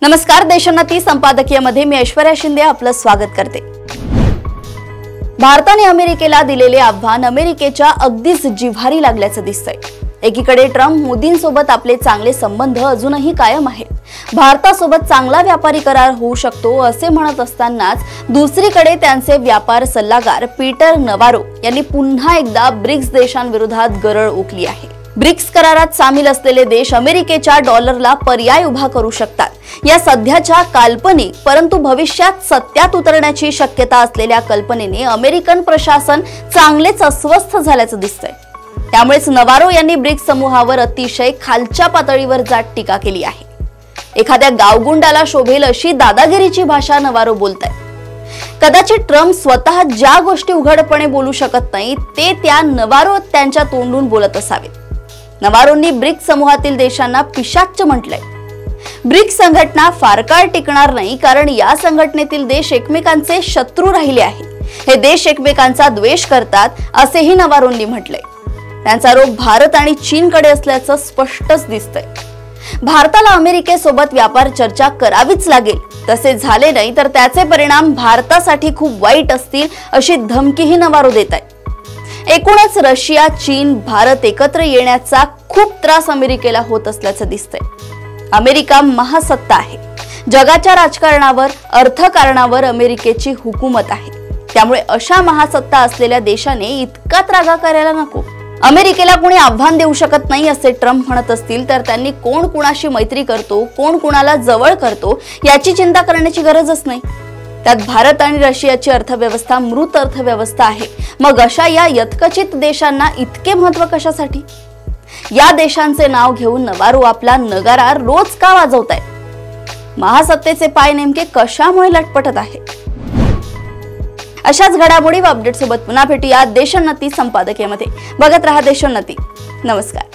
नमस्कार, देशोन्नती संपादकीयमध्ये मी ऐश्वर्या शिंदे आपलं स्वागत करते। भारताने अमेरिकेला दिलेले आव्हान अमेरिकेच्या अगदीच जिव्हारी लागल्याचं दिसतंय। एकीकडे ट्रम्प मोदींसोबत आपले चांगले संबंध अजूनही कायम आहेत। भारतासोबत चांगला व्यापारी करार होऊ शकतो असे म्हणत असतानाच दुसरीकडे त्यांचे व्यापार सल्लागार पीटर नवारो यांनी पुन्हा एकदा ब्रिक्स देशांविरोधात गरळ ओकली आहे। ब्रिक्स करारात सामील असलेले देश अमेरिकेच्या डॉलरला पर्याय उभा करू शकतात। या सध्याच्या काल्पनिक परंतु भविष्यात सत्यात उतरण्याची शक्यता असलेल्या कल्पनेने अमेरिकन प्रशासन चांगलेच अस्वस्थ झाल्याचं दिसतंय। त्यामुळेच नवारो यांनी ब्रिक्स समूहावर अतिशय खालच्या पातळीवर जात टीका केली आहे। एखाद्या गावगुंडाला शोभेल अशी दादागिरीची भाषा नवारो बोलतायत। कदाचित ट्रम्प स्वतः ज्या गोष्टी उघडपणे बोलू शकत नाही ते त्या नवारो त्यांच्या तोंडून बोलत असावेत। नवारोंनी ब्रिक्स समूहातील देशांना पिशाच्च म्हटलंय। ब्रिक्स संघटना फार काळ टिकणार नाही, कारण या संघटनेतील देश एकमेकांचे शत्रू राहिले आहेत। हे देश एकमेकांचा द्वेष करतात असेही नवारोंनी म्हटलंय। त्यांचा रोख भारत आणि चीनकडे असल्याचं स्पष्टच दिसतंय। भारताला अमेरिकेसोबत व्यापार चर्चा करावीच लागेल, तसे झाले नाही तर त्याचे परिणाम भारतासाठी खूप वाईट असतील अशी धमकीही नवारो देत आहेत। एकूणच रशिया, चीन, भारत एकत्र येण्याचा खूप त्रास अमेरिकेला होत असल्याचं दिसतंय। अमेरिका महासत्ता आहे। जगाच्या राजकारणावर, अर्थकारणावर अमेरिकेची हुकूमत आहे। त्यामुळे अशा महासत्ता असलेल्या देशाने इतका त्रागा करायला नको। अमेरिकेला कोणी आव्हान देऊ शकत नाही असे ट्रम्प म्हणत असतील तर त्यांनी कोण कुणाशी मैत्री करतो, कोण कुणाला जवळ करतो याची चिंता करण्याची गरजच नाही। त्यात भारत आणि रशियाची अर्थव्यवस्था मृत अर्थव्यवस्था आहे। मग अशा या यत्कचित देशांना इतके महत्त्व कशासाठी? या देशांचे नाव घेऊन नवारो आपला नगारा रोज का वाजवतायत? महासत्तेचे पाय नेमके कशामुळे लटपटत आहेत? अशाच घडामोडी व अपडेट सोबत पुन्हा भेटूया देशोन्नती संपादकीयमध्ये। बघत रहा देशोन्नती। नमस्कार।